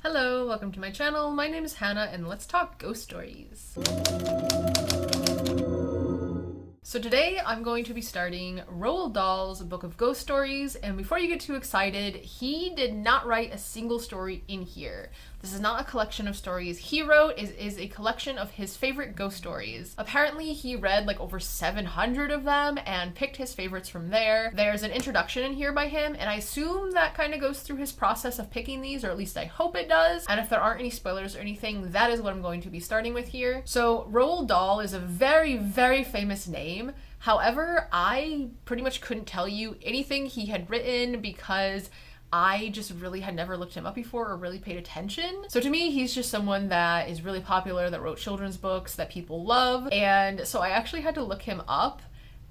Hello, welcome to my channel. My name is Hannah and let's talk ghost stories. So today I'm going to be starting Roald Dahl's Book of Ghost Stories, and before you get too excited, he did not write a single story in here. This is not a collection of stories he wrote, it is a collection of his favorite ghost stories. Apparently he read like over 700 of them and picked his favorites from there. There's an introduction in here by him, and I assume that kind of goes through his process of picking these, or at least I hope it does. And if there aren't any spoilers or anything, that is what I'm going to be starting with here. So Roald Dahl is a very, very famous name. However, I pretty much couldn't tell you anything he had written because I just really had never looked him up before or really paid attention. So to me, he's just someone that is really popular, that wrote children's books that people love. And so I actually had to look him up.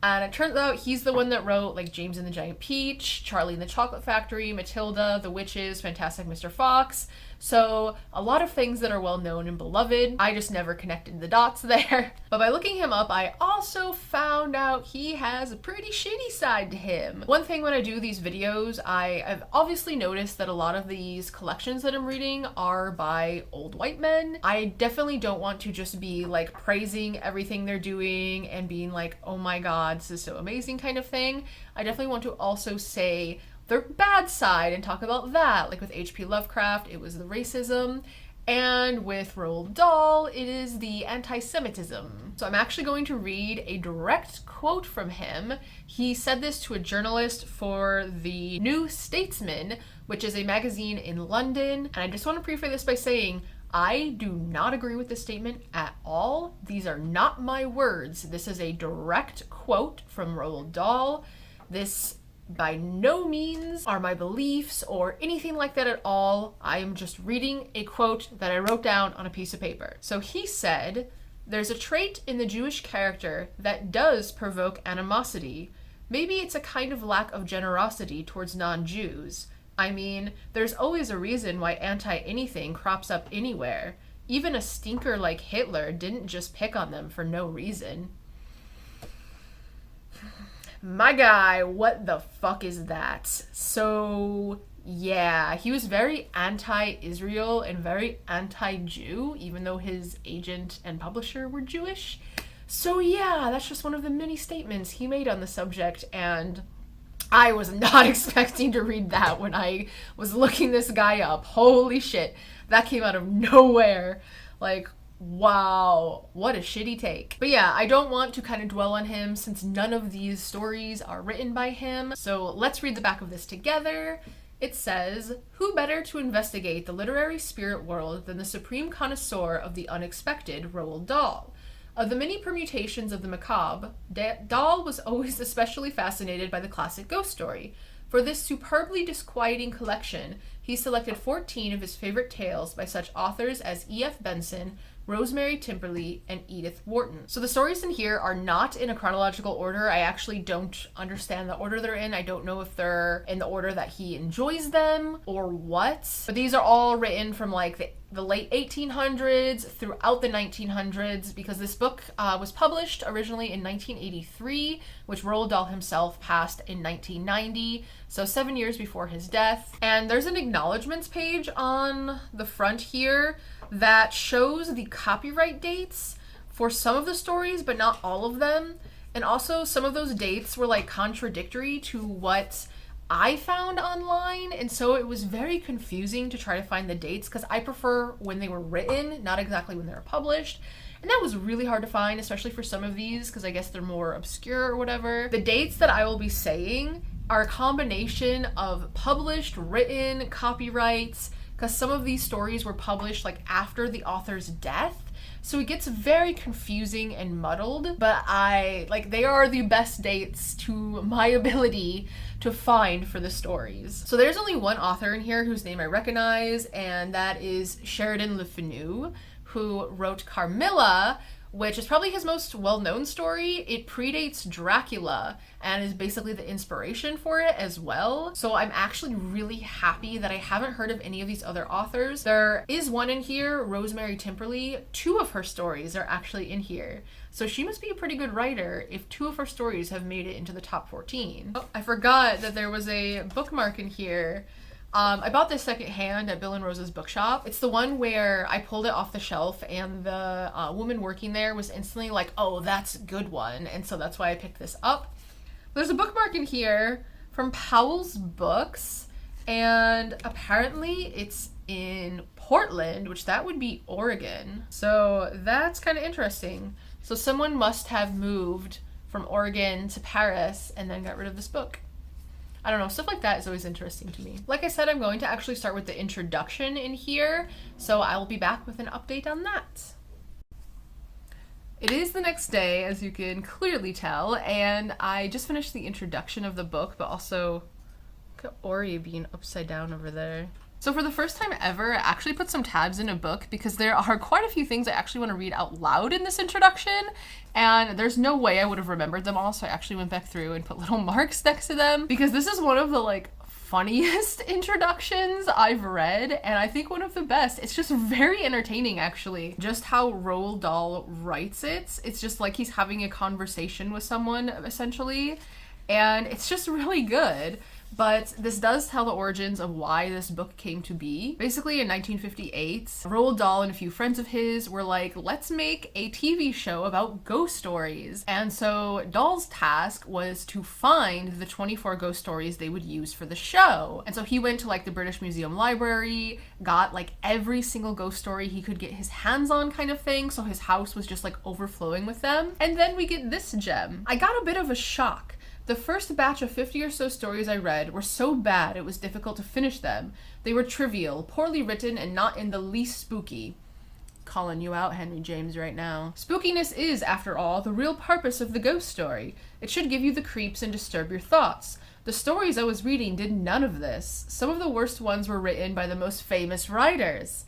And it turns out he's the one that wrote like James and the Giant Peach, Charlie and the Chocolate Factory, Matilda, The Witches, Fantastic Mr. Fox. So a lot of things that are well known and beloved. I just never connected the dots there. But by looking him up, I also found out he has a pretty shitty side to him. One thing when I do these videos, I've obviously noticed that a lot of these collections that I'm reading are by old white men. I definitely don't want to just be like praising everything they're doing and being like, oh my god, this is so amazing kind of thing. I definitely want to also say their bad side and talk about that. Like with H.P. Lovecraft, it was the racism, and with Roald Dahl, it is the anti-Semitism. So I'm actually going to read a direct quote from him. He said this to a journalist for the New Statesman, which is a magazine in London, and I just want to preface this by saying I do not agree with this statement at all. These are not my words. This is a direct quote from Roald Dahl. This by no means are my beliefs or anything like that at all. I am just reading a quote that I wrote down on a piece of paper. So he said, "There's a trait in the Jewish character that does provoke animosity. Maybe it's a kind of lack of generosity towards non-Jews. I mean, there's always a reason why anti-anything crops up anywhere. Even a stinker like Hitler didn't just pick on them for no reason." My guy, what the fuck is that? So yeah, he was very anti-Israel and very anti-Jew, even though his agent and publisher were Jewish. So yeah, that's just one of the many statements he made on the subject, and I was not expecting to read that when I was looking this guy up. Holy shit, that came out of nowhere. Like, wow, what a shitty take. But yeah, I don't want to kind of dwell on him since none of these stories are written by him. So let's read the back of this together. It says, "Who better to investigate the literary spirit world than the supreme connoisseur of the unexpected, Roald Dahl? Of the many permutations of the macabre, Dahl was always especially fascinated by the classic ghost story. For this superbly disquieting collection, he selected 14 of his favorite tales by such authors as E.F. Benson, Rosemary, Timperley, and Edith Wharton." So the stories in here are not in a chronological order. I actually don't understand the order they're in. I don't know if they're in the order that he enjoys them or what. But these are all written from like the late 1800s throughout the 1900s, because this book was published originally in 1983, which Roald Dahl himself passed in 1990, so 7 years before his death. And there's an acknowledgements page on the front here that shows the copyright dates for some of the stories, but not all of them. And also some of those dates were like contradictory to what I found online, and so it was very confusing to try to find the dates because I prefer when they were written, not exactly when they were published. And that was really hard to find, especially for some of these, because I guess they're more obscure or whatever. The dates that I will be saying are a combination of published, written, copyrights, because some of these stories were published like after the author's death. So it gets very confusing and muddled, but they are the best dates to my ability to find for the stories. So there's only one author in here whose name I recognize, and that is Sheridan Fanu, who wrote Carmilla, which is probably his most well-known story. It predates Dracula and is basically the inspiration for it as well. So I'm actually really happy that I haven't heard of any of these other authors. There is one in here, Rosemary Timperley. 2 of her stories are actually in here. So she must be a pretty good writer if 2 of her stories have made it into the top 14. Oh, I forgot that there was a bookmark in here. I bought this secondhand at Bill and Rose's bookshop. It's the one where I pulled it off the shelf and the woman working there was instantly like, oh, that's a good one. And so that's why I picked this up. There's a bookmark in here from Powell's Books, and apparently it's in Portland, which that would be Oregon. So that's kind of interesting. So someone must have moved from Oregon to Paris and then got rid of this book. I don't know, stuff like that is always interesting to me. Like I said, I'm going to actually start with the introduction in here, so I will be back with an update on that. It is the next day, as you can clearly tell, and I just finished the introduction of the book, but also, look at Ori being upside down over there. So for the first time ever, I actually put some tabs in a book because there are quite a few things I actually want to read out loud in this introduction, and there's no way I would have remembered them all, so I actually went back through and put little marks next to them because this is one of the funniest introductions I've read, and I think one of the best. It's just very entertaining, actually. Just how Roald Dahl writes it. It's just like he's having a conversation with someone, essentially, and it's just really good. But this does tell the origins of why this book came to be. Basically, in 1958, Roald Dahl and a few friends of his were like, let's make a TV show about ghost stories. And so Dahl's task was to find the 24 ghost stories they would use for the show. And so he went to the British Museum Library, got every single ghost story he could get his hands on, kind of thing. So his house was just overflowing with them. And then we get this gem. I got a bit of a shock. The first batch of 50 or so stories I read were so bad it was difficult to finish them. They were trivial, poorly written, and not in the least spooky. Calling you out, Henry James, right now. Spookiness is, after all, the real purpose of the ghost story. It should give you the creeps and disturb your thoughts. The stories I was reading did none of this. Some of the worst ones were written by the most famous writers.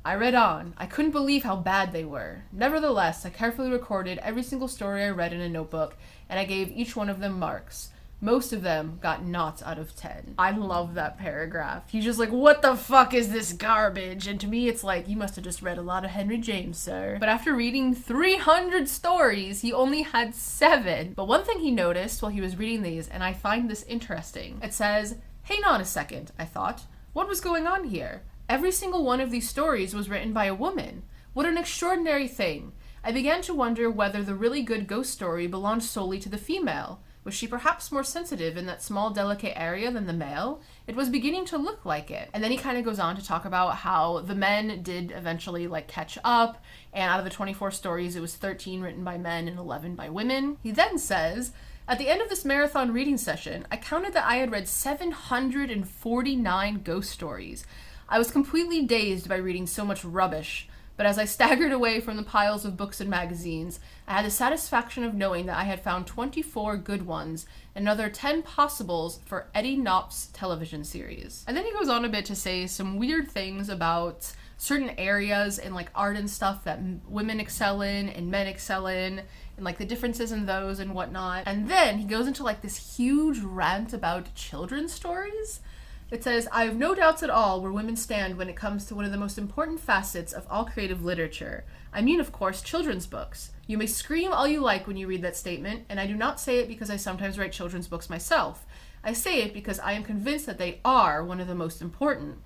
I read on. I couldn't believe how bad they were. Nevertheless, I carefully recorded every single story I read in a notebook, and I gave each one of them marks. Most of them got knots out of 10. I love that paragraph. He's just like, what the fuck is this garbage? And to me, it's like, you must have just read a lot of Henry James, sir. But after reading 300 stories, he only had 7. But one thing he noticed while he was reading these, and I find this interesting, it says, hang on a second, I thought. What was going on here? Every single one of these stories was written by a woman. What an extraordinary thing. I began to wonder whether the really good ghost story belonged solely to the female. Was she perhaps more sensitive in that small, delicate area than the male? It was beginning to look like it. And then he kind of goes on to talk about how the men did eventually catch up, and out of the 24 stories, it was 13 written by men and 11 by women. He then says, at the end of this marathon reading session, I counted that I had read 749 ghost stories. I was completely dazed by reading so much rubbish, but as I staggered away from the piles of books and magazines, I had the satisfaction of knowing that I had found 24 good ones and another 10 possibles for Eddie Knopf's television series. And then he goes on a bit to say some weird things about certain areas in art and stuff that women excel in and men excel in, and the differences in those and whatnot. And then he goes into this huge rant about children's stories. It says, I have no doubts at all where women stand when it comes to one of the most important facets of all creative literature. I mean, of course, children's books. You may scream all you like when you read that statement, and I do not say it because I sometimes write children's books myself. I say it because I am convinced that they are one of the most important.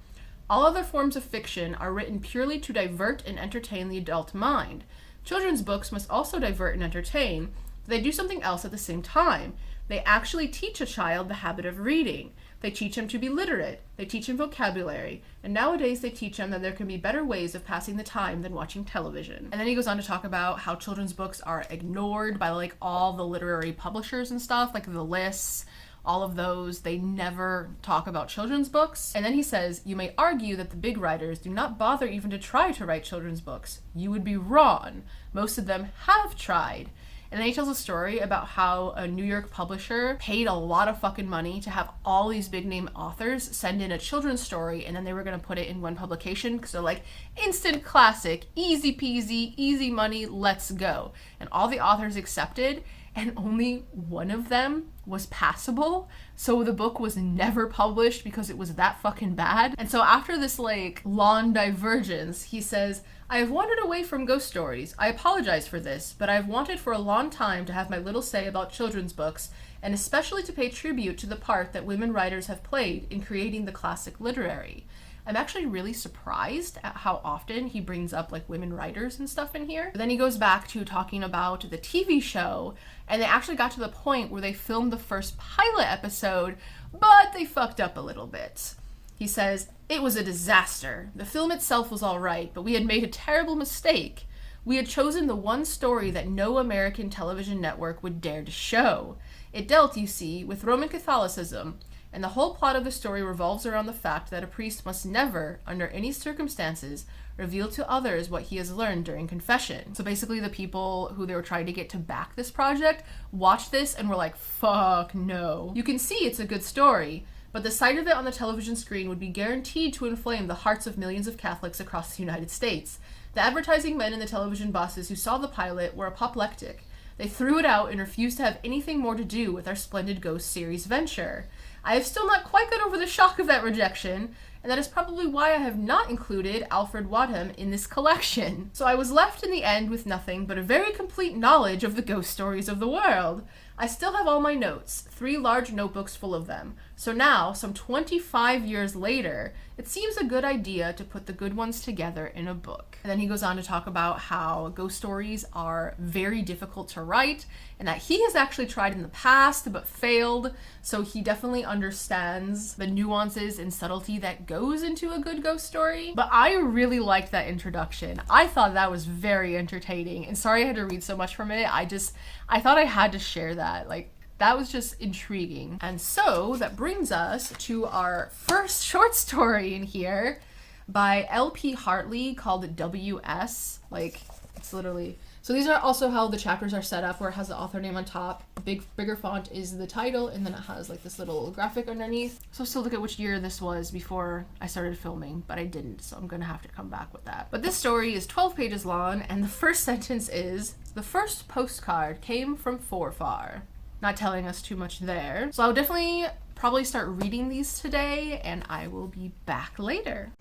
All other forms of fiction are written purely to divert and entertain the adult mind. Children's books must also divert and entertain, but they do something else at the same time. They actually teach a child the habit of reading. They teach him to be literate. They teach him vocabulary. And nowadays they teach him that there can be better ways of passing the time than watching television. And then he goes on to talk about how children's books are ignored by all the literary publishers and stuff, the lists, all of those. They never talk about children's books. And then he says, you may argue that the big writers do not bother even to try to write children's books. You would be wrong. Most of them have tried. And then he tells a story about how a New York publisher paid a lot of fucking money to have all these big name authors send in a children's story, and then they were going to put it in one publication because they're instant classic, easy peasy, easy money, let's go. And all the authors accepted, and only one of them was passable. So the book was never published because it was that fucking bad. And so after this like long divergence, he says, I have wandered away from ghost stories. I apologize for this, but I have wanted for a long time to have my little say about children's books, and especially to pay tribute to the part that women writers have played in creating the classic literary. I'm actually really surprised at how often he brings up like women writers and stuff in here. But then he goes back to talking about the TV show, and they actually got to the point where they filmed the first pilot episode, but they fucked up a little bit. He says, it was a disaster. The film itself was all right, but we had made a terrible mistake. We had chosen the one story that no American television network would dare to show. It dealt, you see, with Roman Catholicism, and the whole plot of the story revolves around the fact that a priest must never, under any circumstances, reveal to others what he has learned during confession. So basically the people who they were trying to get to back this project watched this and were like, fuck no. You can see it's a good story, but the sight of it on the television screen would be guaranteed to inflame the hearts of millions of Catholics across the United States. The advertising men and the television bosses who saw the pilot were apoplectic. They threw it out and refused to have anything more to do with our splendid ghost series venture. I have still not quite got over the shock of that rejection, and that is probably why I have not included Alfred Wadham in this collection. So I was left in the end with nothing but a very complete knowledge of the ghost stories of the world. I still have all my notes, 3 large notebooks full of them. So now, some 25 years later, it seems a good idea to put the good ones together in a book. And then he goes on to talk about how ghost stories are very difficult to write, and that he has actually tried in the past but failed, so he definitely understands the nuances and subtlety that goes into a good ghost story. But I really liked that introduction. I thought that was very entertaining, and sorry I had to read so much from it. I thought I had to share that. Like, that was just intriguing. And so that brings us to our first short story in here by L.P. Hartley called W.S. Like, it's literally... So these are also how the chapters are set up, where it has the author name on top. Bigger font is the title, and then it has like this little graphic underneath. So still look at which year this was before I started filming, but I didn't, so I'm gonna have to come back with that. But this story is 12 pages long, and the first sentence is, the first postcard came from Forfar. Not telling us too much there. So I'll definitely probably start reading these today, and I will be back later.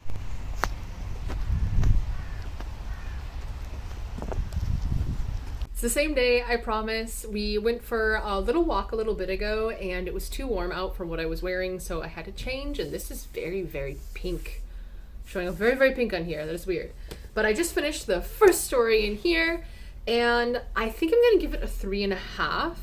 It's the same day, I promise. We went for a little walk a little bit ago, and it was too warm out for what I was wearing, so I had to change, and this is very, very pink. Showing up very, very pink on here. That is weird. But I just finished the first story in here, and I think I'm gonna give it a 3.5.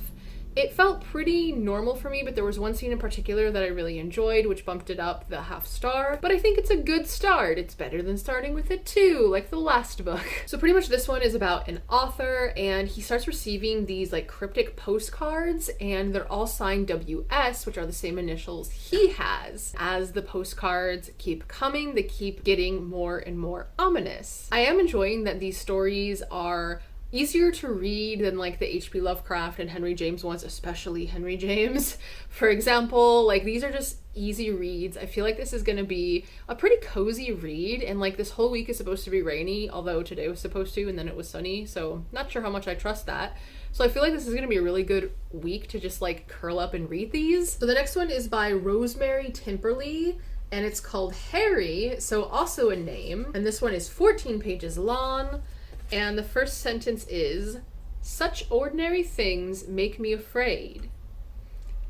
It felt pretty normal for me, but there was one scene in particular that I really enjoyed, which bumped it up the 0.5 star. But I think it's a good start. It's better than starting with a 2, like the last book. So pretty much this one is about an author, and he starts receiving these like cryptic postcards, and they're all signed WS, which are the same initials he has. As the postcards keep coming, they keep getting more and more ominous. I am enjoying that these stories are easier to read than like the H.P. Lovecraft and Henry James ones, especially Henry James. For example, like these are just easy reads. I feel like this is going to be a pretty cozy read, and like this whole week is supposed to be rainy, although today was supposed to and then it was sunny, so not sure how much I trust that. So I feel like this is going to be a really good week to just like curl up and read these. So the next one is by Rosemary Timperley, and it's called Harry, so also a name, and this one is 14 pages long. And the first sentence is, such ordinary things make me afraid.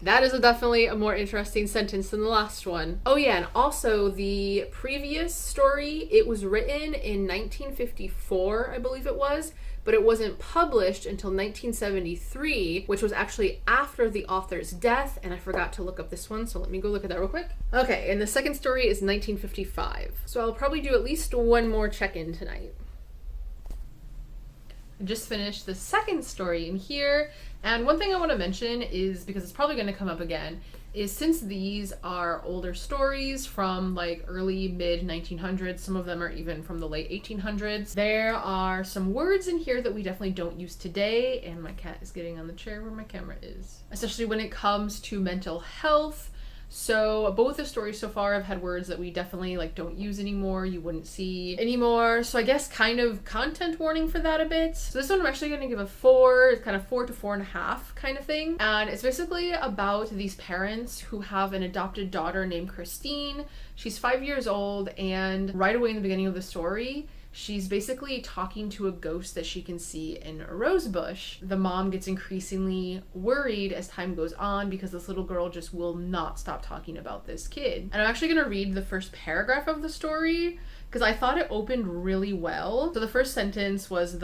That is definitely a more interesting sentence than the last one. Oh yeah, and also the previous story, it was written in 1954, I believe it was, but it wasn't published until 1973, which was actually after the author's death, and I forgot to look up this one, so let me go look at that real quick. Okay, and the second story is 1955. So I'll probably do at least one more check-in tonight. I just finished the second story in here, and one thing I want to mention is, because it's probably going to come up again, is since these are older stories from like early mid 1900s, some of them are even from the late 1800s, there are some words in here that we definitely don't use today, and my cat is getting on the chair where my camera is. Especially when it comes to mental health, So both the stories so far have had words that we definitely like don't use anymore, you wouldn't see anymore. So I guess kind of content warning for that a bit. So this one I'm actually gonna give a 4. It's kind of 4 to 4.5 kind of thing. And it's basically about these parents who have an adopted daughter named Christine. She's 5 years old, and right away in the beginning of the story, she's basically talking to a ghost that she can see in a rose bush. The mom gets increasingly worried as time goes on because this little girl just will not stop talking about this kid. And I'm actually gonna read the first paragraph of the story because I thought it opened really well. So the first sentence was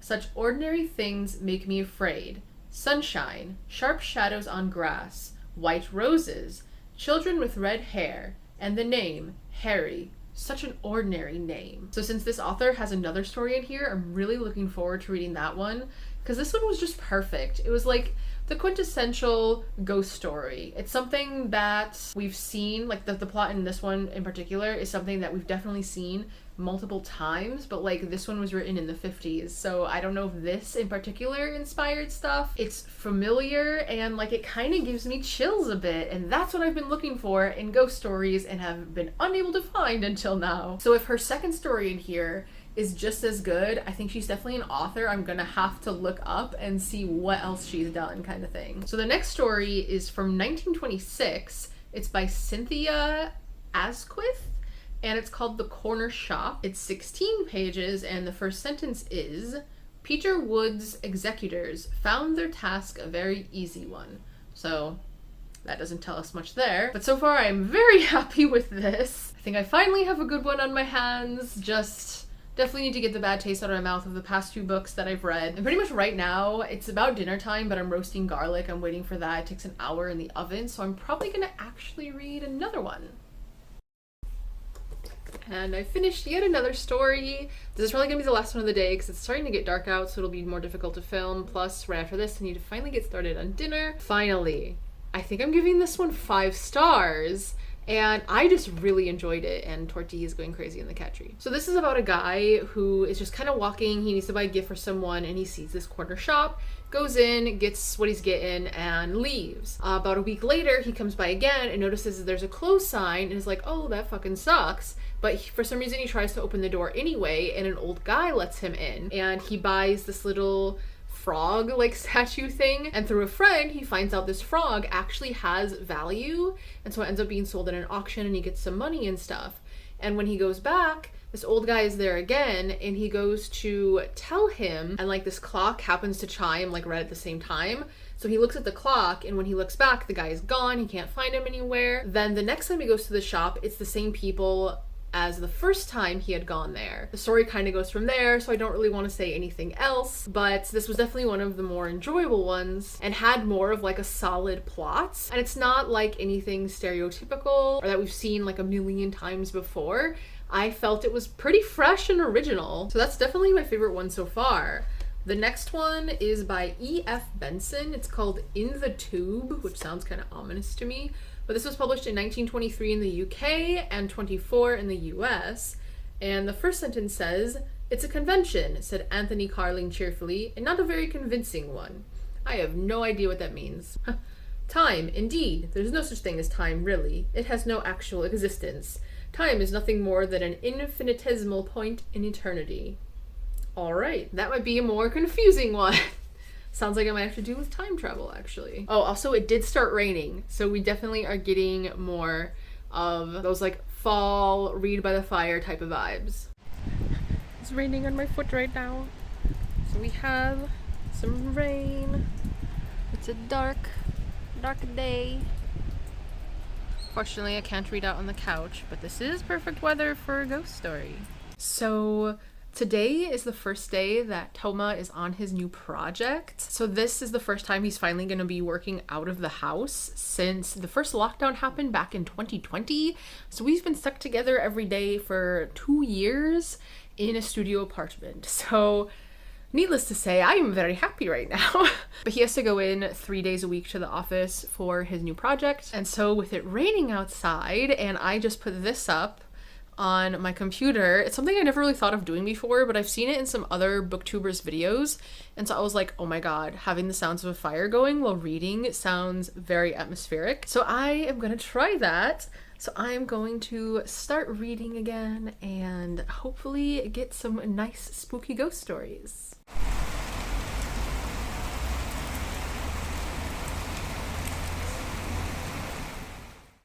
such ordinary things make me afraid. Sunshine, sharp shadows on grass, white roses, children with red hair, and the name, Harry. Such an ordinary name. So since this author has another story in here, I'm really looking forward to reading that one because this one was just perfect. It was like the quintessential ghost story. It's something that we've seen, like the plot in this one in particular is something that we've definitely seen multiple times, but like this one was written in the 50s, so I don't know if this in particular inspired stuff. It's familiar and like it kind of gives me chills a bit, and that's what I've been looking for in ghost stories and have been unable to find until now. So if her second story in here is just as good, I think she's definitely an author I'm gonna have to look up and see what else she's done, kind of thing. So the next story is from 1926. It's by Cynthia Asquith, and it's called The Corner Shop. It's 16 pages, and the first sentence is, Peter Wood's executors found their task a very easy one. So that doesn't tell us much there. But so far I'm very happy with this. I think I finally have a good one on my hands. Just definitely need to get the bad taste out of my mouth of the past 2 books that I've read. And pretty much right now, it's about dinner time, but I'm roasting garlic. I'm waiting for that. It takes an hour in the oven, so I'm probably gonna actually read another one. And I finished yet another story. This is probably gonna be the last one of the day because it's starting to get dark out, so it'll be more difficult to film. Plus, right after this, I need to finally get started on dinner. Finally, I think I'm giving this one 5 stars. And I just really enjoyed it, and Torty is going crazy in the cat tree. So this is about a guy who is just kind of walking. He needs to buy a gift for someone, and he sees this corner shop, goes in, gets what he's getting, and leaves. About a week later, he comes by again and notices that there's a close sign, and is like, oh, that fucking sucks. But for some reason, he tries to open the door anyway, and an old guy lets him in, and he buys this little frog like statue thing, and through a friend he finds out this frog actually has value, and so it ends up being sold at an auction, and he gets some money and stuff. And when he goes back, this old guy is there again, and he goes to tell him, and like this clock happens to chime like right at the same time. So he looks at the clock, and when he looks back, the guy is gone. He can't find him anywhere. Then the next time he goes to the shop, it's the same people as the first time he had gone there. The story kind of goes from there, so I don't really want to say anything else, but this was definitely one of the more enjoyable ones and had more of like a solid plot. And it's not like anything stereotypical or that we've seen like a million times before. I felt it was pretty fresh and original. So that's definitely my favorite one so far. The next one is by E.F. Benson. It's called In the Tube, which sounds kind of ominous to me. But this was published in 1923 in the UK and 24 in the US. And the first sentence says, "It's a convention," said Anthony Carling cheerfully, "and not a very convincing one." I have no idea what that means. Time, indeed. There's no such thing as time, really. It has no actual existence. Time is nothing more than an infinitesimal point in eternity. Alright, that might be a more confusing one. Sounds like it might have to do with time travel, actually. Oh, also it did start raining, so we definitely are getting more of those like fall, read by the fire type of vibes. It's raining on my foot right now. So we have some rain. It's a dark day. Fortunately, I can't read out on the couch, but this is perfect weather for a ghost story. So today is the first day that Toma is on his new project. So this is the first time he's finally going to be working out of the house since the first lockdown happened back in 2020. So we've been stuck together every day for 2 years in a studio apartment. So needless to say, I am very happy right now. But he has to go in 3 days a week to the office for his new project. And so with it raining outside, and I just put this up on my computer. It's something I never really thought of doing before, but I've seen it in some other booktubers videos, and so I was like, oh my god, having the sounds of a fire going while reading sounds very atmospheric. So I am gonna try that. So I'm going to start reading again and hopefully get some nice spooky ghost stories.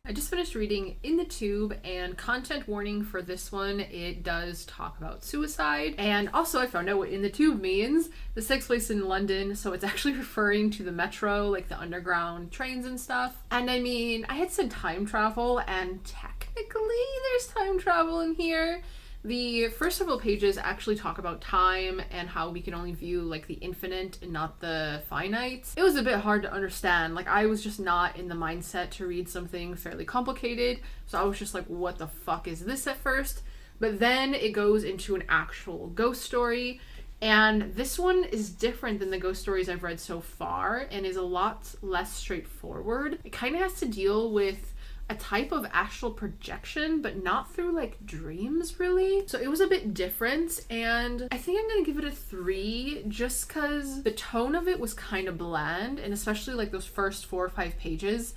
I just finished reading In the Tube, and content warning for this one, it does talk about suicide. And also I found out what In the Tube means. This takes place in London, so it's actually referring to the metro, like the underground trains and stuff. And I mean, I had said time travel, and technically there's time travel in here. The first several pages actually talk about time and how we can only view like the infinite and not the finite. It was a bit hard to understand. Like, I was just not in the mindset to read something fairly complicated, so I was just like, what the fuck is this at first? But then it goes into an actual ghost story, and this one is different than the ghost stories I've read so far and is a lot less straightforward. It kind of has to deal with a type of astral projection, but not through like dreams really. So it was a bit different, and I think I'm gonna give it a 3 just because the tone of it was kind of bland, and especially like those first 4 or 5 pages,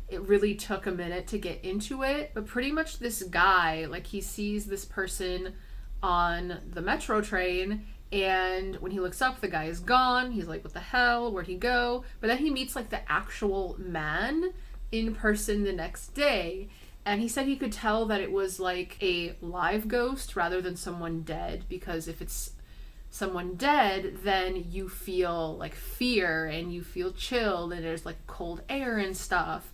it really took a minute to get into it. But pretty much this guy, like, he sees this person on the metro train, and when he looks up, the guy is gone. He's like, what the hell, where'd he go? But then he meets like the actual man in person the next day, and he said he could tell that it was like a live ghost rather than someone dead, because if it's someone dead, then you feel like fear and you feel chilled and there's like cold air and stuff.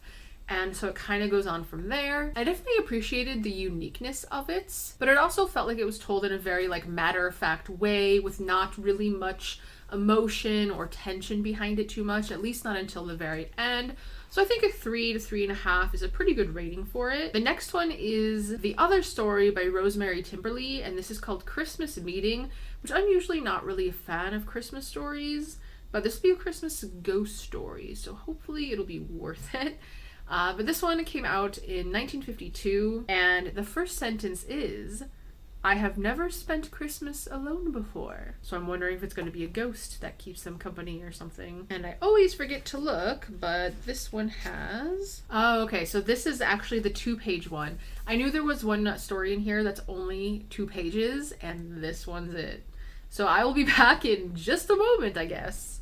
And so it kind of goes on from there. I definitely appreciated the uniqueness of it, but it also felt like it was told in a very like matter-of-fact way with not really much emotion or tension behind it too much, at least not until the very end. So I think a 3 to 3.5 is a pretty good rating for it. The next one is The Other Story by Rosemary Timperley, and this is called Christmas Meeting, which I'm usually not really a fan of Christmas stories, but this will be a Christmas ghost story, so hopefully it'll be worth it. But this one came out in 1952, and the first sentence is, I have never spent Christmas alone before. So I'm wondering if it's going to be a ghost that keeps them company or something. And I always forget to look, but this one has... Oh, okay, so this is actually the 2-page one. I knew there was one story in here that's only 2 pages, and this one's it. So I will be back in just a moment, I guess.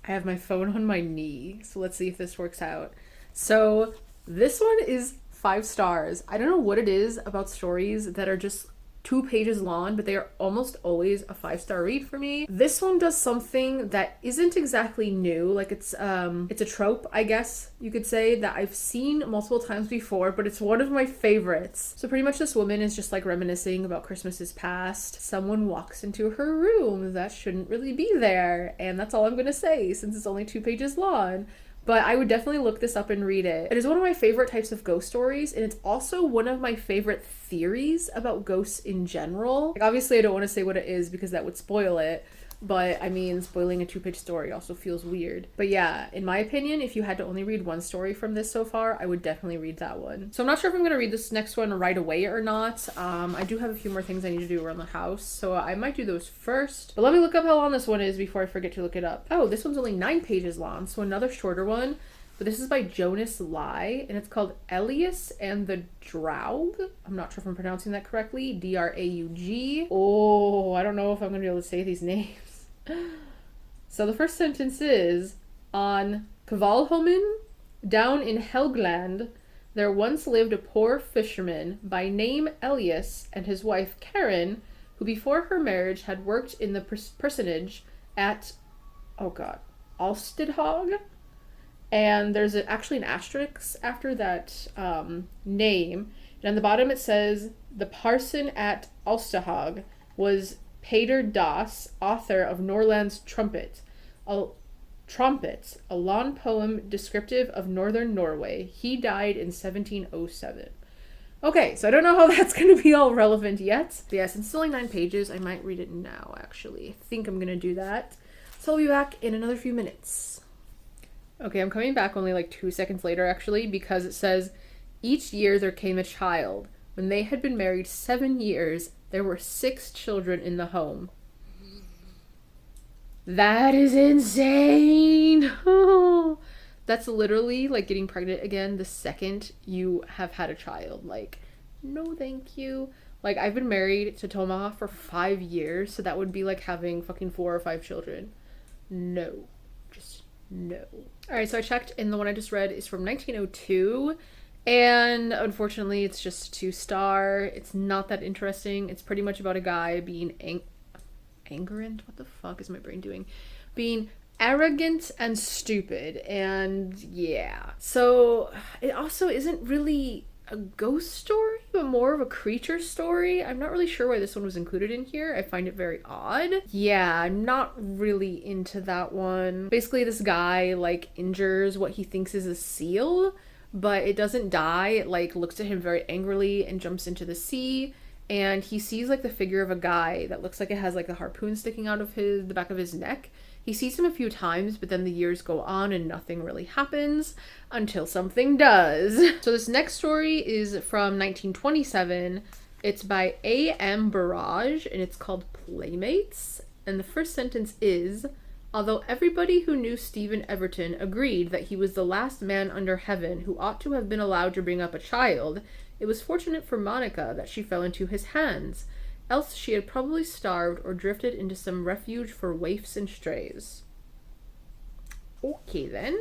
I have my phone on my knee, so let's see if this works out. So this one is 5 stars. I don't know what it is about stories that are just 2 pages long, but they are almost always a 5-star read for me. This one does something that isn't exactly new. Like, it's a trope, I guess you could say, that I've seen multiple times before, but it's one of my favorites. So pretty much this woman is just like reminiscing about Christmases past. Someone walks into her room that shouldn't really be there, and that's all I'm gonna say since it's only 2 pages long. But I would definitely look this up and read it. It is one of my favorite types of ghost stories, and it's also one of my favorite theories about ghosts in general. Like, obviously I don't want to say what it is because that would spoil it, but I mean, spoiling a 2-page story also feels weird. But yeah, in my opinion, if you had to only read one story from this so far, I would definitely read that one. So I'm not sure if I'm going to read this next one right away or not. I do have a few more things I need to do around the house, so I might do those first. But let me look up how long this one is before I forget to look it up. Oh, this one's only 9 pages long, so another shorter one. But this is by Jonas, and it's called Elias and the Draug. I'm not sure if I'm pronouncing that correctly. D-R-A-U-G. Oh, I don't know if I'm going to be able to say these names. So the first sentence is, on Kvalholmen, down in Helgeland, there once lived a poor fisherman by name Elias and his wife Karen, who before her marriage had worked in the personage at, Alstedhog. And there's actually an asterisk after that name. And on the bottom it says, the parson at Alstehag was Peder Das, author of Norland's Trumpet, a long poem descriptive of northern Norway. He died in 1707. Okay, so I don't know how that's going to be all relevant yet. But yeah, since it's only 9 pages, I might read it now, actually. I think I'm going to do that. So I'll be back in another few minutes. Okay, I'm coming back only like 2 seconds later, actually, because it says, each year there came a child, When they had been married 7 years, there were 6 children in the home. That is insane! That's literally like getting pregnant again the second you have had a child. Like, no thank you. Like, I've been married to Tomaha for 5 years, so that would be like having fucking 4 or 5 children. No. Just no. Alright, so I checked, and the one I just read is from 1902. And unfortunately, it's just 2-star. It's not that interesting. It's pretty much about a guy being angorant? What the fuck is my brain doing? Being arrogant and stupid. And yeah. So it also isn't really a ghost story, but more of a creature story. I'm not really sure why this one was included in here. I find it very odd. Yeah, I'm not really into that one. Basically, this guy like injures what he thinks is a seal, but it doesn't die. It like looks at him very angrily and jumps into the sea, and he sees like the figure of a guy that looks like it has like a harpoon sticking out of the back of his neck. He sees him a few times, but then the years go on and nothing really happens until something does. So this next story is from 1927. It's by A.M. Burrage, and it's called Playmates. And the first sentence is, although everybody who knew Stephen Everton agreed that he was the last man under heaven who ought to have been allowed to bring up a child, it was fortunate for Monica that she fell into his hands, else she had probably starved or drifted into some refuge for waifs and strays. Okay then.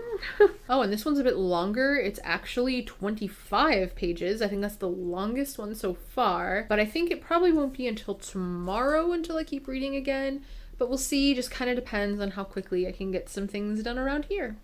Oh, and this one's a bit longer. It's actually 25 pages. I think that's the longest one so far, but I think it probably won't be until tomorrow until I keep reading again. But we'll see, just kind of depends on how quickly I can get some things done around here.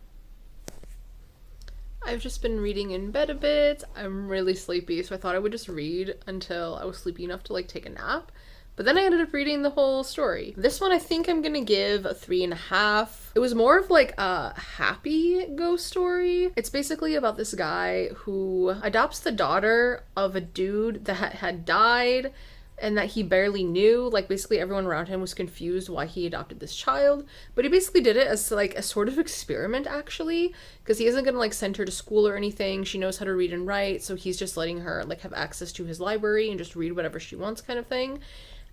I've just been reading in bed a bit. I'm really sleepy, so I thought I would just read until I was sleepy enough to like take a nap. But then I ended up reading the whole story. This one I think I'm gonna give a 3.5. It was more of like a happy ghost story. It's basically about this guy who adopts the daughter of a dude that had died and that he barely knew. Like, basically everyone around him was confused why he adopted this child, but he basically did it as like a sort of experiment, actually, because he isn't gonna like send her to school or anything. She knows how to read and write, so he's just letting her like have access to his library and just read whatever she wants, kind of thing.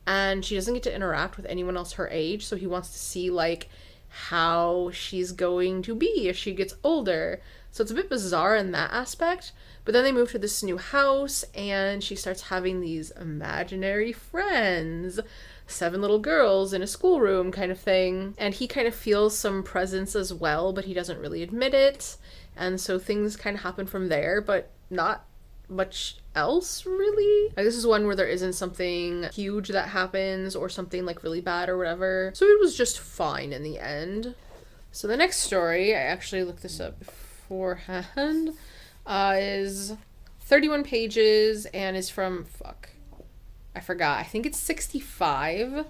And she doesn't get to interact with anyone else her age, so he wants to see like how she's going to be if she gets older. So it's a bit bizarre in that aspect. But then they move to this new house, and she starts having these imaginary friends, 7 little girls in a schoolroom kind of thing. And he kind of feels some presence as well, but he doesn't really admit it. And so things kind of happen from there, but not much else really. Like, this is one where there isn't something huge that happens or something like really bad or whatever. So it was just fine in the end. So the next story, I actually looked this up beforehand, is 31 pages and is from, I forgot. I think it's 65,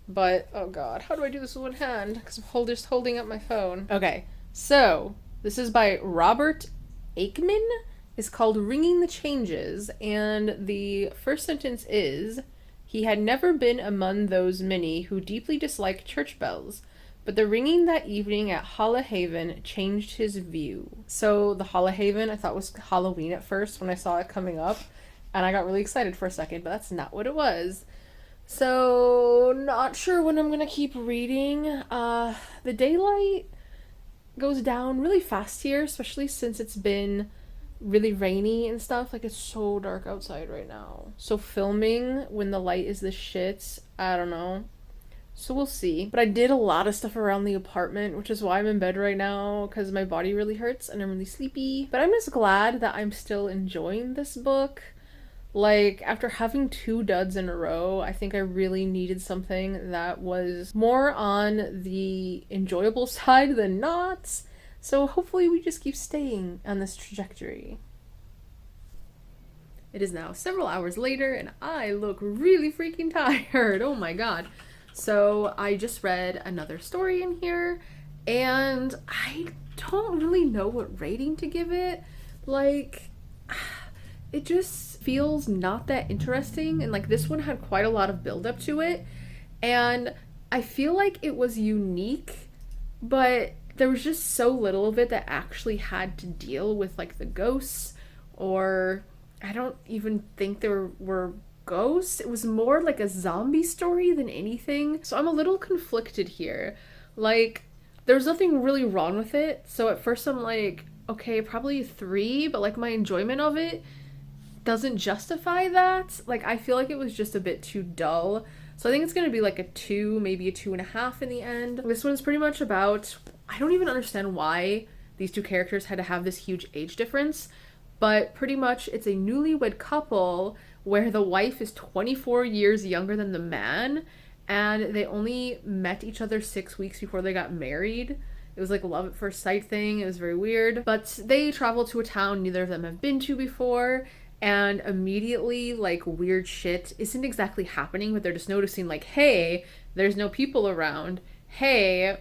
but oh god, how do I do this with one hand? Because I'm just holding up my phone. Okay, so this is by Robert Aickman. It's called Ringing the Changes, and the first sentence is, he had never been among those many who deeply disliked church bells, but the ringing that evening at Hollahaven changed his view. So the Hollahaven I thought was Halloween at first when I saw it coming up, and I got really excited for a second, but that's not what it was. So not sure when I'm gonna keep reading. The daylight goes down really fast here, especially since it's been really rainy and stuff. Like, it's so dark outside right now. So filming when the light is the shit, I don't know. So we'll see. But I did a lot of stuff around the apartment, which is why I'm in bed right now, because my body really hurts and I'm really sleepy. But I'm just glad that I'm still enjoying this book. Like, after having 2 duds in a row, I think I really needed something that was more on the enjoyable side than not. So hopefully we just keep staying on this trajectory. It is now several hours later and I look really freaking tired. Oh my god. So I just read another story in here, and I don't really know what rating to give it. Like, it just feels not that interesting, and like this one had quite a lot of build up to it, and I feel like it was unique, but there was just so little of it that actually had to deal with like the ghosts or I don't even think there were ghosts. It was more like a zombie story than anything. So I'm a little conflicted here. Like, there's nothing really wrong with it. So at first I'm like, okay, probably 3, but like my enjoyment of it doesn't justify that. Like, I feel like it was just a bit too dull. So I think it's gonna be like a 2, maybe a 2.5 in the end. This one's pretty much about, I don't even understand why these two characters had to have this huge age difference, but pretty much it's a newlywed couple where the wife is 24 years younger than the man, and they only met each other 6 weeks before they got married. It was like a love at first sight thing. It was very weird. But they travel to a town neither of them have been to before, and immediately, like, weird shit isn't exactly happening, but they're just noticing, like, hey, there's no people around. Hey,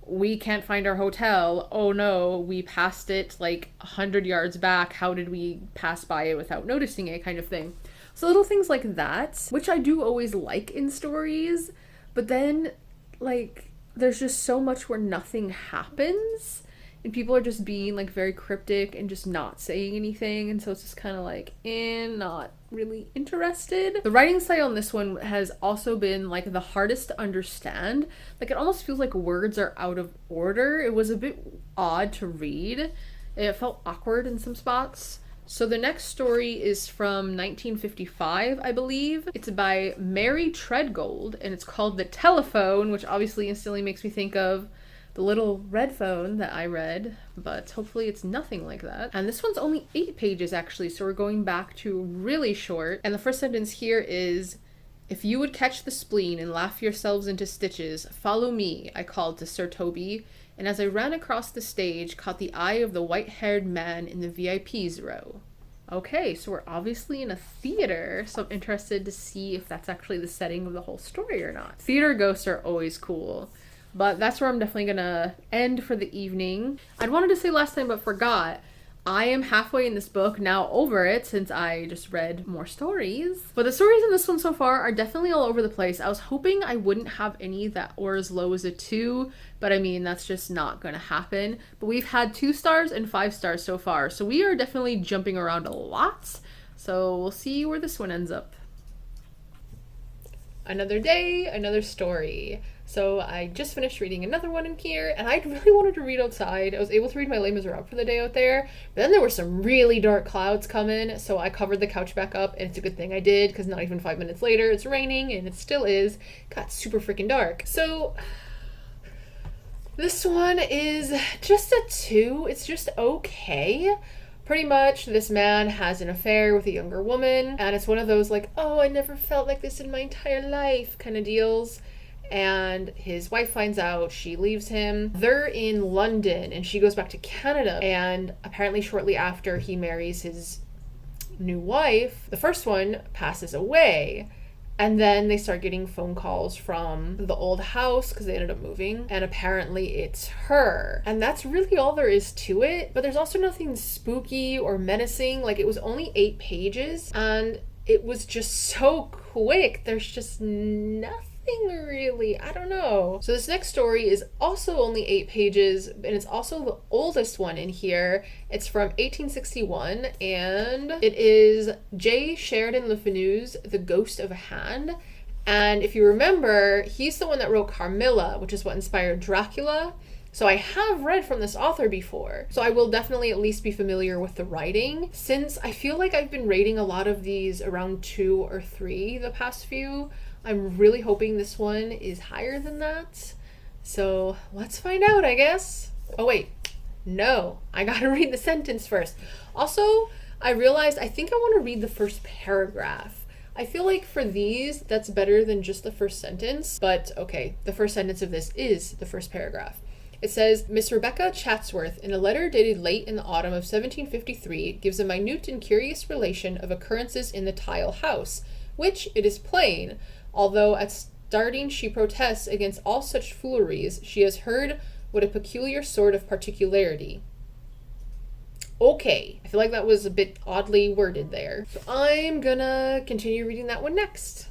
we can't find our hotel. Oh no, we passed it like 100 yards back. How did we pass by it without noticing it, kind of thing. So little things like that, which I do always like in stories, but then, like, there's just so much where nothing happens, and people are just being, like, very cryptic and just not saying anything, and so it's just kind of like, not really interested. The writing style on this one has also been, like, the hardest to understand. Like, it almost feels like words are out of order. It was a bit odd to read. It felt awkward in some spots. So the next story is from 1955, I believe. It's by Mary Treadgold, and it's called The Telephone, which obviously instantly makes me think of the little red phone that I read, but hopefully it's nothing like that. And this one's only 8 pages, actually, so we're going back to really short. And the first sentence here is, "If you would catch the spleen and laugh yourselves into stitches, follow me," I called to Sir Toby, and as I ran across the stage, caught the eye of the white-haired man in the VIP's row. Okay, so we're obviously in a theater, so I'm interested to see if that's actually the setting of the whole story or not. Theater ghosts are always cool, but that's where I'm definitely gonna end for the evening. I'd wanted to say last time, but forgot. I am halfway in this book, now over it, since I just read more stories. But the stories in this one so far are definitely all over the place. I was hoping I wouldn't have any that were as low as a 2, but I mean, that's just not gonna happen. But we've had 2 stars and 5 stars so far, so we are definitely jumping around a lot. So we'll see where this one ends up. Another day, another story. So I just finished reading another one in here, and I really wanted to read outside. I was able to read my Les Miserables for the day out there, but then there were some really dark clouds coming, so I covered the couch back up, and it's a good thing I did, because not even 5 minutes later, it's raining, and it still is. It got super freaking dark. So this one is just a 2. It's just okay. Pretty much, this man has an affair with a younger woman, and it's one of those, like, oh, I never felt like this in my entire life kind of deals. And his wife finds out, she leaves him. They're in London, and she goes back to Canada, and apparently shortly after he marries his new wife, the first one passes away. And then they start getting phone calls from the old house because they ended up moving, and apparently it's her. And that's really all there is to it, but there's also nothing spooky or menacing. Like, it was only 8 pages, and it was just so quick. There's just nothing really, I don't know. So this next story is also only 8 pages, and it's also the oldest one in here. It's from 1861, and it is J. Sheridan Le Fanu's The Ghost of a Hand. And if you remember, he's the one that wrote Carmilla, which is what inspired Dracula. So I have read from this author before, so I will definitely at least be familiar with the writing, since I feel like I've been rating a lot of these around 2 or 3 the past few. I'm really hoping this one is higher than that. So let's find out, I guess. Oh wait, no, I gotta read the sentence first. Also, I realized I think I want to read the first paragraph. I feel like for these, that's better than just the first sentence, but okay, the first sentence of this is the first paragraph. It says, Miss Rebecca Chatsworth, in a letter dated late in the autumn of 1753, gives a minute and curious relation of occurrences in the Tile House, which, it is plain, although at starting she protests against all such fooleries, she has heard what a peculiar sort of particularity. Okay, I feel like that was a bit oddly worded there. So I'm gonna continue reading that one next.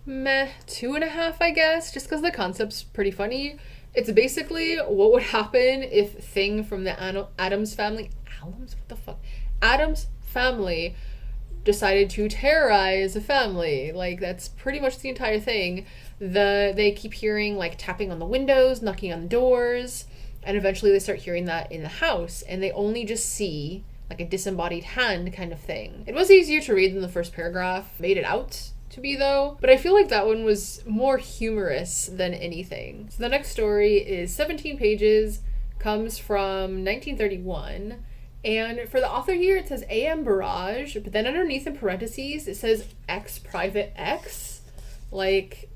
Meh, 2.5, I guess, just because the concept's pretty funny. It's basically what would happen if Thing from the Addams family... Addams? What the fuck? Addams family decided to terrorize the family. Like, that's pretty much the entire thing. They keep hearing, like, tapping on the windows, knocking on the doors, and eventually they start hearing that in the house, and they only just see, like, a disembodied hand kind of thing. It was easier to read than the first paragraph made it out to be, though, but I feel like that one was more humorous than anything. So the next story is 17 pages, comes from 1931, and for the author here, it says A.M. Burrage, but then underneath in parentheses, it says X Private X. Like,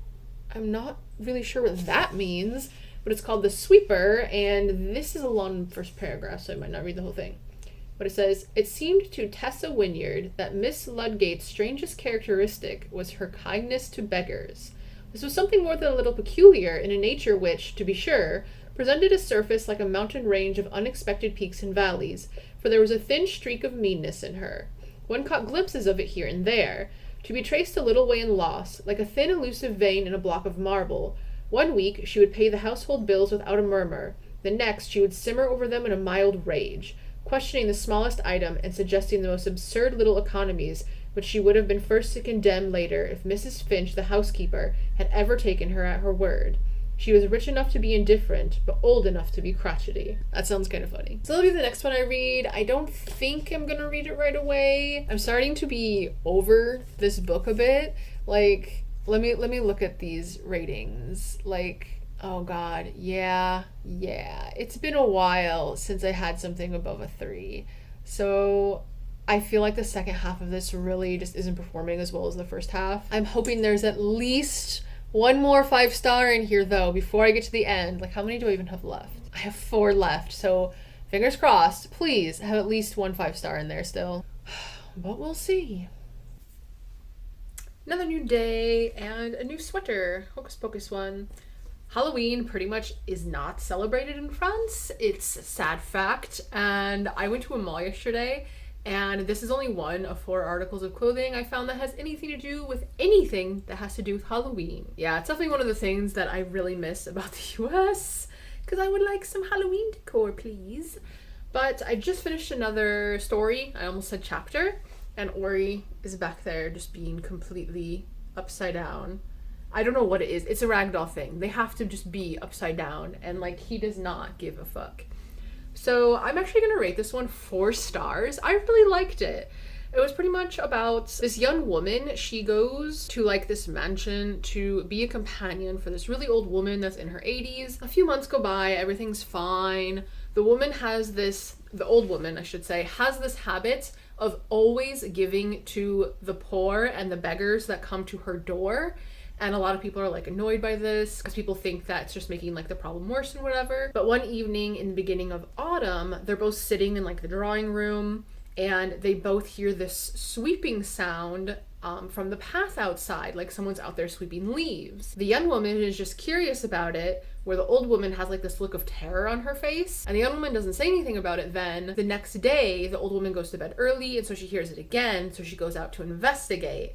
I'm not really sure what that means, but it's called The Sweeper, and this is a long first paragraph, so I might not read the whole thing. But it says, it seemed to Tessa Wynyard that Miss Ludgate's strangest characteristic was her kindness to beggars. This was something more than a little peculiar in a nature which, to be sure, presented a surface like a mountain range of unexpected peaks and valleys, for there was a thin streak of meanness in her. One caught glimpses of it here and there, to be traced a little way and lost, like a thin elusive vein in a block of marble. One week she would pay the household bills without a murmur, the next she would simmer over them in a mild rage, questioning the smallest item and suggesting the most absurd little economies which she would have been first to condemn later if Mrs. Finch, the housekeeper, had ever taken her at her word. She was rich enough to be indifferent, but old enough to be crotchety. That sounds kind of funny. So that'll be the next one I read. I don't think I'm gonna read it right away. I'm starting to be over this book a bit. Like, let me look at these ratings. Like, oh god, yeah. It's been a while since I had something above a 3. So I feel like the second half of this really just isn't performing as well as the first half. I'm hoping there's at least one more 5-star in here, though, before I get to the end. Like, how many do I even have left? I have 4 left, so fingers crossed. Please have at least one 5-star in there still. But we'll see. Another new day and a new sweater. Hocus Pocus one. Halloween pretty much is not celebrated in France. It's a sad fact. And I went to a mall yesterday, and this is only one of 4 articles of clothing I found that has anything to do with anything that has to do with Halloween. Yeah, it's definitely one of the things that I really miss about the US, because I would like some Halloween decor, please. But I just finished another story. I almost said chapter, and Ori is back there just being completely upside down. I don't know what it is. It's a ragdoll thing. They have to just be upside down, and like, he does not give a fuck. So I'm actually going to rate this one 4 stars. I really liked it. It was pretty much about this young woman. She goes to like this mansion to be a companion for this really old woman that's in her 80s. A few months go by, everything's fine. The old woman, I should say, has this habit of always giving to the poor and the beggars that come to her door. And a lot of people are like annoyed by this because people think that it's just making like the problem worse and whatever. But one evening in the beginning of autumn, they're both sitting in like the drawing room, and they both hear this sweeping sound from the path outside, like someone's out there sweeping leaves. The young woman is just curious about it, where the old woman has like this look of terror on her face, and the young woman doesn't say anything about it. Then the next day, the old woman goes to bed early, and so she hears it again, so she goes out to investigate.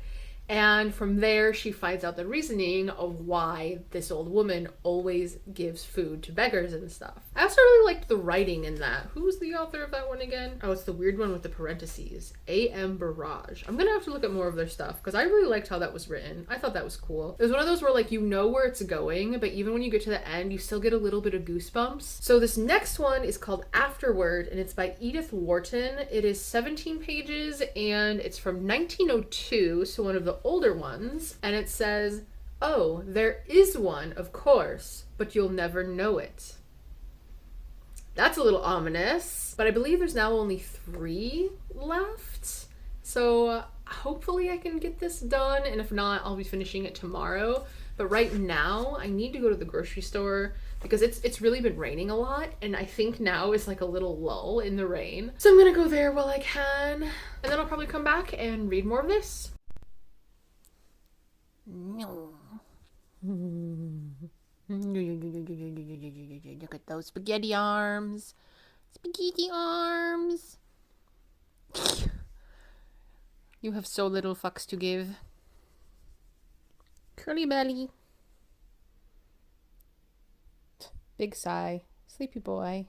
And from there, she finds out the reasoning of why this old woman always gives food to beggars and stuff. I also really liked the writing in that. Who's the author of that one again? Oh, it's the weird one with the parentheses. A.M. Burrage. I'm gonna have to look at more of their stuff, because I really liked how that was written. I thought that was cool. It was one of those where, like, you know where it's going, but even when you get to the end, you still get a little bit of goosebumps. So this next one is called Afterward, and it's by Edith Wharton. It is 17 pages, and it's from 1902, so one of the older ones, and it says, "Oh, there is one, of course, but you'll never know it." That's a little ominous, but I believe there's now only 3 left, so hopefully I can get this done, and if not, I'll be finishing it tomorrow. But right now, I need to go to the grocery store because it's really been raining a lot, and I think now is like a little lull in the rain. So I'm gonna go there while I can, and then I'll probably come back and read more of this. Look at those spaghetti arms. Spaghetti arms. You have so little fucks to give. Curly belly. Big sigh. Sleepy boy.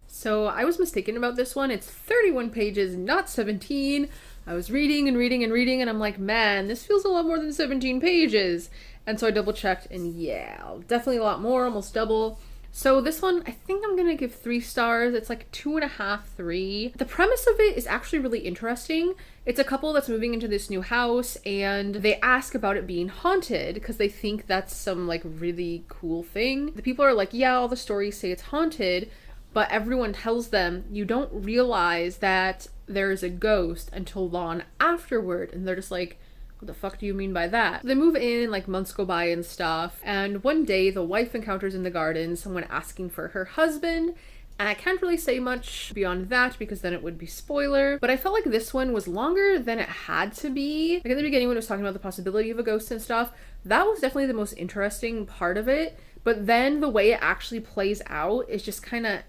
So I was mistaken about this one. It's 31 pages, not 17. I was reading and reading and reading, and I'm like, man, this feels a lot more than 17 pages. And so I double checked, and yeah, definitely a lot more, almost double. So this one, I think I'm gonna give 3 stars. It's like 2.5, 3. The premise of it is actually really interesting. It's a couple that's moving into this new house, and they ask about it being haunted because they think that's some like really cool thing. The people are like, yeah, all the stories say it's haunted, but everyone tells them you don't realize that there's a ghost until long afterward, and they're just like, what the fuck do you mean by that? They move in, like months go by and stuff, and one day the wife encounters in the garden someone asking for her husband, and I can't really say much beyond that because then it would be spoiler, but I felt like this one was longer than it had to be. Like in the beginning when it was talking about the possibility of a ghost and stuff, that was definitely the most interesting part of it, but then the way it actually plays out is just kind of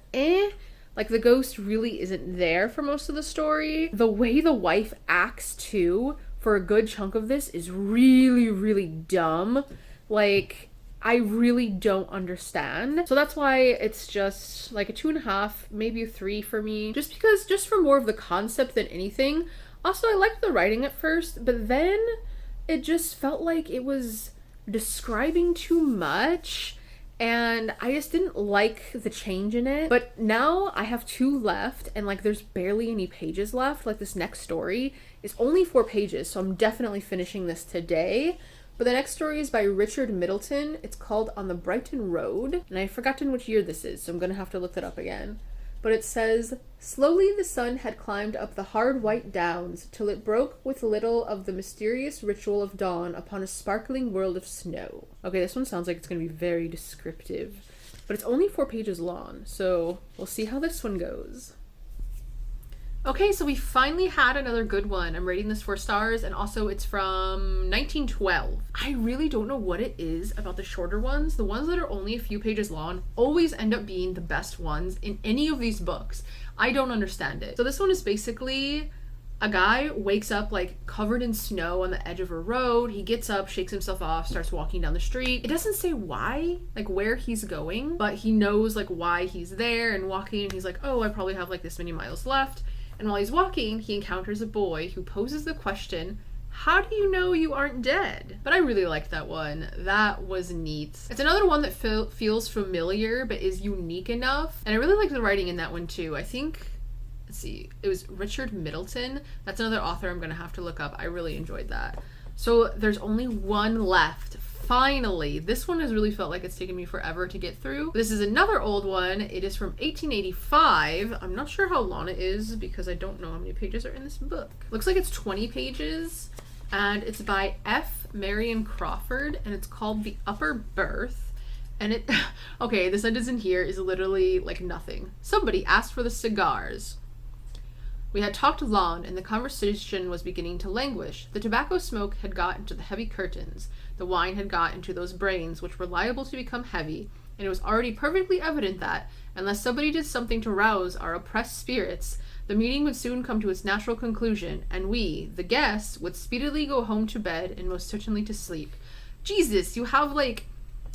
like the ghost really isn't there for most of the story. The way the wife acts too for a good chunk of this is really, really dumb. Like, I really don't understand. So that's why it's just like a 2.5, maybe a 3 for me. Just for more of the concept than anything. Also, I liked the writing at first, but then it just felt like it was describing too much. And I just didn't like the change in it. But now I have 2 left, and like there's barely any pages left. Like this next story is only 4 pages, so I'm definitely finishing this today. But the next story is by Richard Middleton. It's called On the Brighton Road, and I've forgotten which year this is, so I'm gonna have to look that up again. But it says, slowly the sun had climbed up the hard white downs till it broke with little of the mysterious ritual of dawn upon a sparkling world of snow. Okay, this one sounds like it's going to be very descriptive, but it's only 4 pages long, so we'll see how this one goes. Okay, so we finally had another good one. I'm rating this 4 stars, and also it's from 1912. I really don't know what it is about the shorter ones. The ones that are only a few pages long always end up being the best ones in any of these books. I don't understand it. So this one is basically a guy wakes up like covered in snow on the edge of a road. He gets up, shakes himself off, starts walking down the street. It doesn't say why, like where he's going, but he knows like why he's there and walking, and he's like, oh, I probably have like this many miles left. And while he's walking, he encounters a boy who poses the question, how do you know you aren't dead? But I really liked that one. That was neat. It's another one that feels familiar, but is unique enough. And I really liked the writing in that one too. I think, let's see, it was Richard Middleton. That's another author I'm gonna have to look up. I really enjoyed that. So there's only one left. Finally, this one has really felt like it's taken me forever to get through. This is another old one. It is from 1885. I'm not sure how long it is because I don't know how many pages are in this book. Looks like it's 20 pages, and it's by F. Marion Crawford, and it's called The Upper Berth. And it, okay, the sentence in here is literally like nothing. Somebody asked for the cigars. We had talked long, and the conversation was beginning to languish. The tobacco smoke had got into the heavy curtains. The wine had got into those brains which were liable to become heavy, and it was already perfectly evident that, unless somebody did something to rouse our oppressed spirits, the meeting would soon come to its natural conclusion, and we, the guests, would speedily go home to bed and most certainly to sleep. Jesus, you have like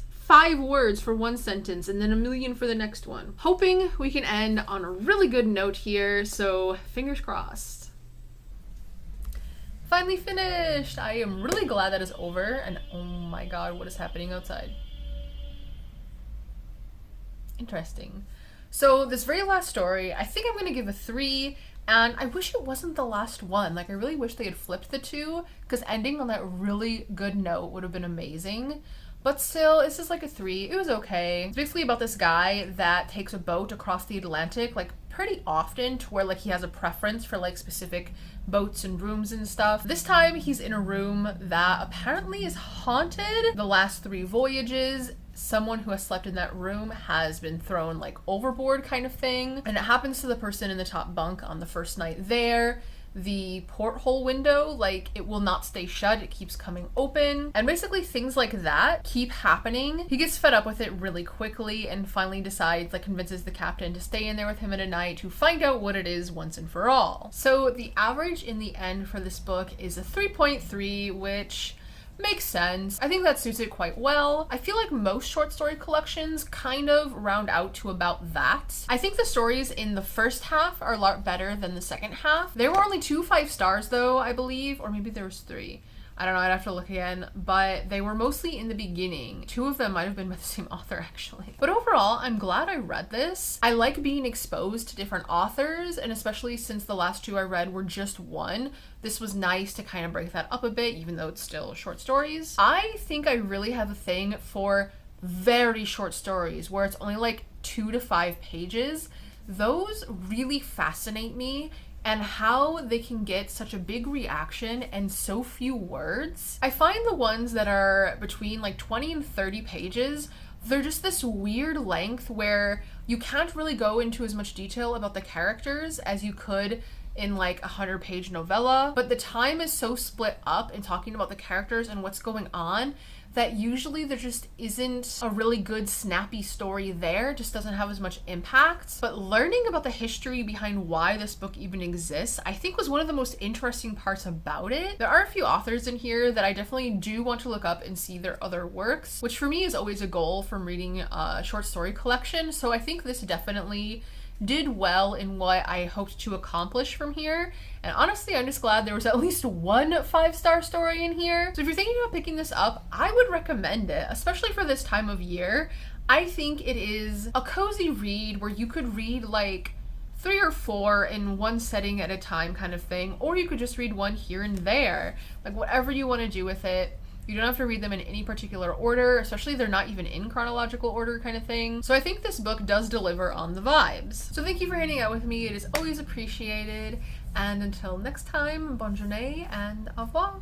5 words for one sentence and then a million for the next one. Hoping we can end on a really good note here, so fingers crossed. Finally finished! I am really glad that is over, and oh my god, what is happening outside? Interesting. So this very last story, I think I'm gonna give a 3, and I wish it wasn't the last one. Like, I really wish they had flipped the 2, because ending on that really good note would have been amazing. But still, this is like a 3. It was okay. It's basically about this guy that takes a boat across the Atlantic, like pretty often, to where like he has a preference for like specific boats and rooms and stuff. This time he's in a room that apparently is haunted. The last 3 voyages, someone who has slept in that room has been thrown like overboard kind of thing. And it happens to the person in the top bunk on the first night there. The porthole window, like, it will not stay shut, it keeps coming open, and basically things like that keep happening. He gets fed up with it really quickly and finally decides, like, convinces the captain to stay in there with him at a night to find out what it is once and for all. So the average in the end for this book is a 3.3, which Makes sense. I think that suits it quite well. I feel like most short story collections kind of round out to about that. I think the stories in the first half are a lot better than the second half. There were only 2 5 stars though, I believe, or maybe there was 3. I don't know, I'd have to look again, but they were mostly in the beginning. 2 of them might have been by the same author actually. But overall, I'm glad I read this. I like being exposed to different authors, and especially since the last 2 I read were just one, this was nice to kind of break that up a bit, even though it's still short stories. I think I really have a thing for very short stories where it's only like 2 to 5 pages. Those really fascinate me, and how they can get such a big reaction and so few words. I find the ones that are between like 20 and 30 pages, they're just this weird length where you can't really go into as much detail about the characters as you could in like a 100-page novella, but the time is so split up in talking about the characters and what's going on that usually there just isn't a really good snappy story there. It just doesn't have as much impact. But learning about the history behind why this book even exists, I think was one of the most interesting parts about it. There are a few authors in here that I definitely do want to look up and see their other works, which for me is always a goal from reading a short story collection. So I think this definitely did well in what I hoped to accomplish from here. And honestly, I'm just glad there was at least one 5-star story in here. So if you're thinking about picking this up, I would recommend it, especially for this time of year. I think it is a cozy read where you could read like 3 or 4 in one setting at a time kind of thing, or you could just read one here and there, like whatever you want to do with it. You don't have to read them in any particular order, especially they're not even in chronological order kind of thing. So I think this book does deliver on the vibes. So thank you for hanging out with me. It is always appreciated. And until next time, bonne journée and au revoir.